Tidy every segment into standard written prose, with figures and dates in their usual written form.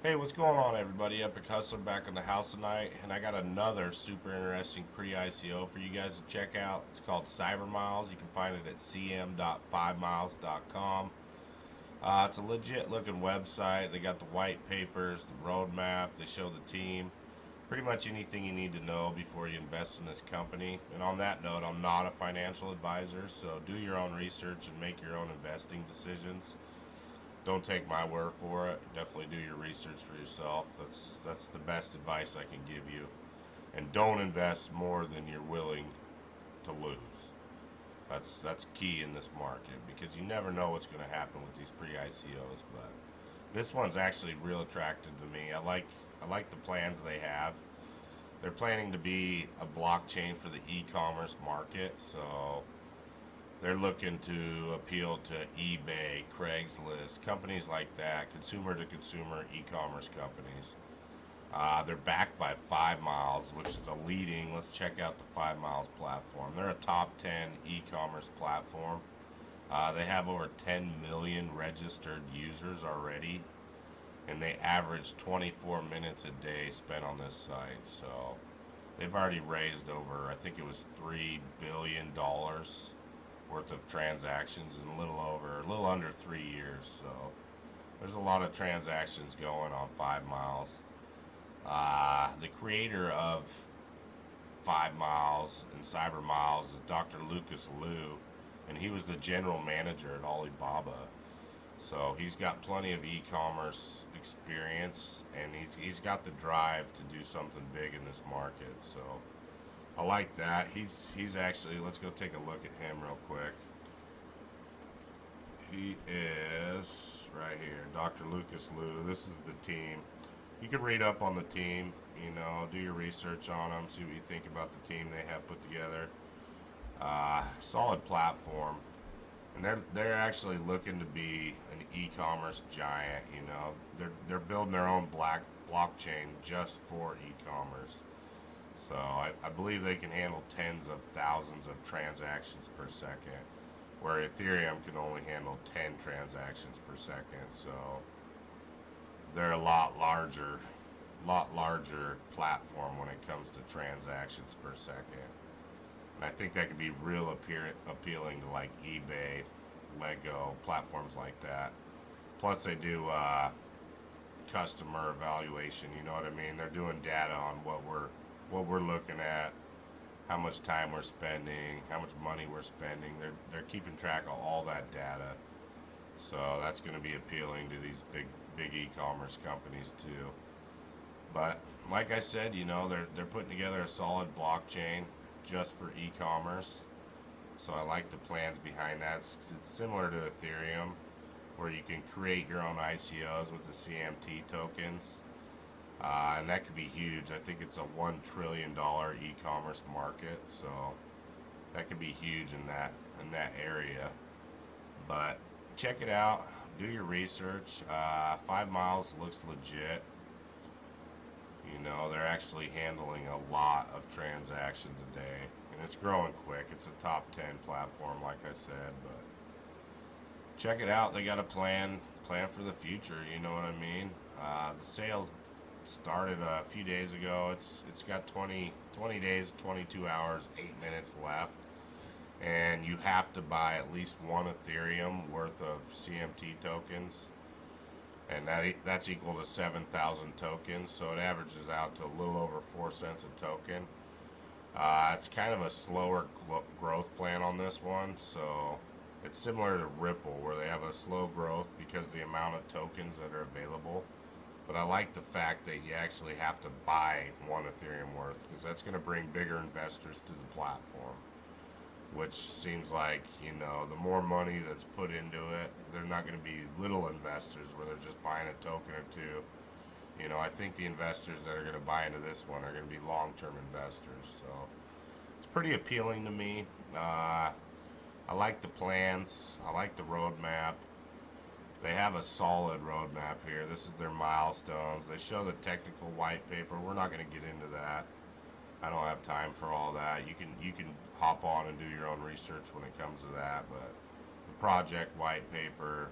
Hey, what's going on, everybody? Epic Hustler back in the house tonight, and I got another super interesting pre-ICO for you guys to check out. It's called Cybermiles. You can find it at cm.5miles.com. It's a legit looking website. They got the white papers, the roadmap, they show the team, pretty much anything you need to know before you invest in this company. And on that note, I'm not a financial advisor, so do your own research and make your own investing decisions. Don't take my word for it. Definitely do your research for yourself. That's the best advice I can give you. And don't invest more than you're willing to lose. That's key in this market because you never know what's going to happen with these pre-ICOs. But this one's actually real attractive to me. I like the plans they have. They're planning to be a blockchain for the e-commerce market, so they're looking to appeal to eBay, Craigslist, companies like that, consumer to consumer e-commerce companies. They're backed by 5miles, which is a leading. Let's check out the 5miles platform. They're a top 10 e-commerce platform. They have over 10 million registered users already, and they average 24 minutes a day spent on this site. So they've already raised over, I think it was $3 billion worth of transactions in a little under 3 years. So there's a lot of transactions going on 5miles. The creator of 5miles and Cybermiles is Dr. Lucas Liu, and he was the general manager at Alibaba. So he's got plenty of e-commerce experience, and he's got the drive to do something big in this market. So I like that. He's actually, let's go take a look at him real quick. He is right here, Dr. Lucas Liu. This is the team. You can read up on the team, do your research on them, see what you think about the team they have put together. Solid platform, and they're actually looking to be an e-commerce giant. They're building their own blockchain just for e-commerce. So I believe they can handle tens of thousands of transactions per second, where Ethereum can only handle 10 transactions per second. So they're a lot larger platform when it comes to transactions per second. And I think that could be real appealing to like eBay, Lego, platforms like that. Plus they do customer evaluation, you know what I mean? They're doing data on what we're looking at, how much time we're spending, how much money we're spending. They're keeping track of all that data. So that's going to be appealing to these big e-commerce companies too. But like I said, they're putting together a solid blockchain just for e-commerce. So I like the plans behind that. It's similar to Ethereum, where you can create your own ICOs with the CMT tokens. And that could be huge. I think it's a $1 trillion e-commerce market, so that could be huge in that area. But check it out. Do your research. 5miles looks legit. They're actually handling a lot of transactions a day, and it's growing quick. It's a top 10 platform, like I said. But check it out. They got a plan for the future. You know what I mean? The sales started a few days ago. It's got 20 days, 22 hours, 8 minutes left, and you have to buy at least one Ethereum worth of CMT tokens, and that's equal to 7,000 tokens. So it averages out to a little over 4 cents a token. It's kind of a slower growth plan on this one, so it's similar to Ripple, where they have a slow growth because of the amount of tokens that are available. But I like the fact that you actually have to buy one Ethereum worth, because that's going to bring bigger investors to the platform, which seems like, the more money that's put into it, they're not going to be little investors where they're just buying a token or two. I think the investors that are going to buy into this one are going to be long-term investors. So it's pretty appealing to me. I like the plans. I like the roadmap. They have a solid roadmap here. This is their milestones. They show the technical white paper. We're not going to get into that. I don't have time for all that. You can hop on and do your own research when it comes to that. But the project white paper,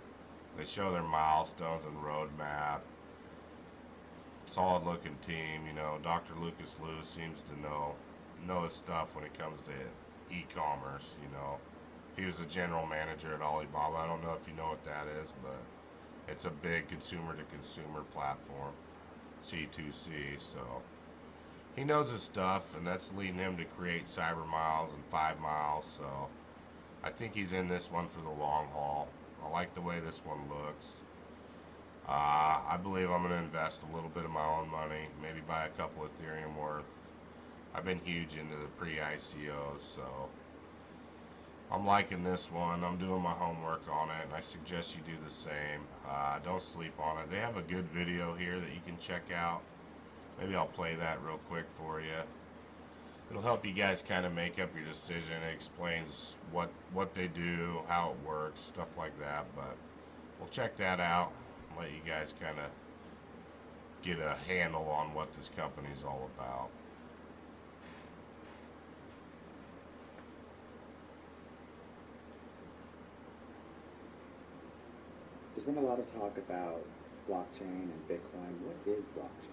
they show their milestones and roadmap. solid looking team. You know, Dr. Lucas Liu seems to know his stuff when it comes to e-commerce. You know, if he was the general manager at Alibaba, I don't know if you know what that is, but it's a big consumer to consumer platform, C2C. So he knows his stuff, and that's leading him to create Cybermiles and 5miles. So I think he's in this one for the long haul. I like the way this one looks. I believe I'm going to invest a little bit of my own money, maybe buy a couple Ethereum worth. I've been huge into the pre-ICOs, so I'm liking this one. I'm doing my homework on it, and I suggest you do the same. Don't sleep on it. They have a good video here that you can check out. Maybe I'll play that real quick for you. It'll help you guys kind of make up your decision. It explains what they do, how it works, stuff like that. But we'll check that out and let you guys kind of get a handle on what this company is all about. There's been a lot of talk about blockchain and Bitcoin. What is blockchain?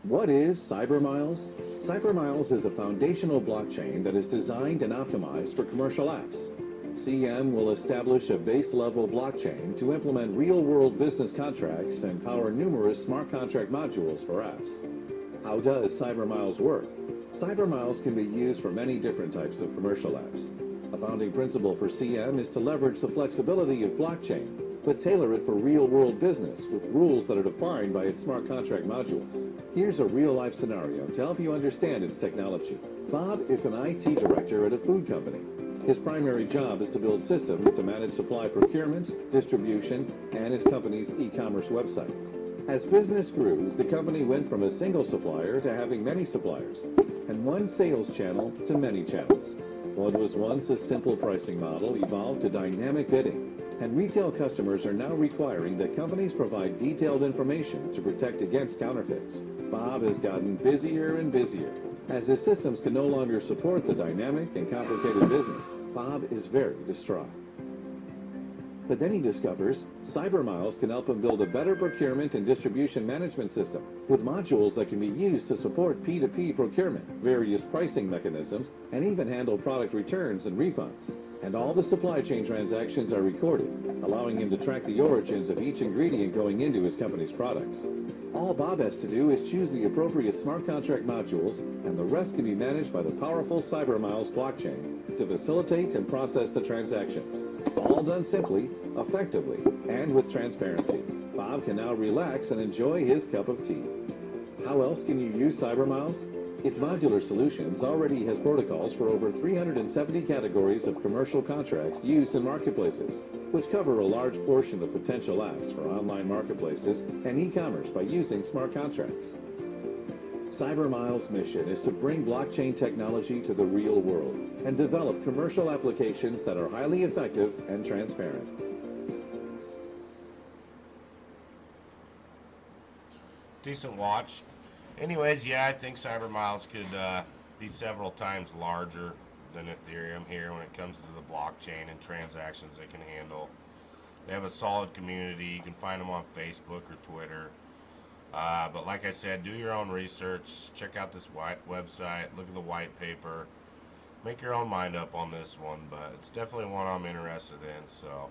What is Cybermiles? Cybermiles is a foundational blockchain that is designed and optimized for commercial apps. CM will establish a base-level blockchain to implement real-world business contracts and power numerous smart contract modules for apps. How does Cybermiles work? Cybermiles can be used for many different types of commercial apps. A founding principle for CM is to leverage the flexibility of blockchain, but tailor it for real-world business with rules that are defined by its smart contract modules. Here's a real-life scenario to help you understand its technology. Bob is an IT director at a food company. His primary job is to build systems to manage supply procurement, distribution, and his company's e-commerce website. As business grew, the company went from a single supplier to having many suppliers, and one sales channel to many channels. What was once a simple pricing model evolved to dynamic bidding, and retail customers are now requiring that companies provide detailed information to protect against counterfeits. Bob has gotten busier and busier. As his systems can no longer support the dynamic and complicated business, Bob is very distraught. But then he discovers Cybermiles can help him build a better procurement and distribution management system with modules that can be used to support P2P procurement, various pricing mechanisms, and even handle product returns and refunds. And all the supply chain transactions are recorded, allowing him to track the origins of each ingredient going into his company's products. All Bob has to do is choose the appropriate smart contract modules, and the rest can be managed by the powerful Cybermiles blockchain to facilitate and process the transactions. All done simply, effectively, and with transparency. Bob can now relax and enjoy his cup of tea. How else can you use Cybermiles? Its modular solutions already has protocols for over 370 categories of commercial contracts used in marketplaces, which cover a large portion of potential apps for online marketplaces and e-commerce by using smart contracts. Cybermiles' mission is to bring blockchain technology to the real world and develop commercial applications that are highly effective and transparent. Decent watch. Anyways, yeah, I think Cybermiles could be several times larger than Ethereum here when it comes to the blockchain and transactions they can handle. They have a solid community. You can find them on Facebook or Twitter. But like I said, do your own research. Check out this website. Look at the white paper. Make your own mind up on this one, but it's definitely one I'm interested in, so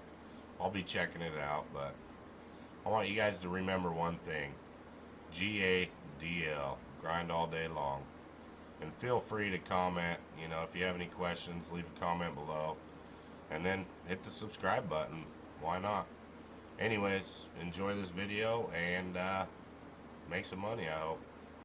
I'll be checking it out. But I want you guys to remember one thing. GADL. Grind all day long. And feel free to comment. You know, if you have any questions, leave a comment below. And then hit the subscribe button. Why not? Anyways, enjoy this video and make some money, I hope.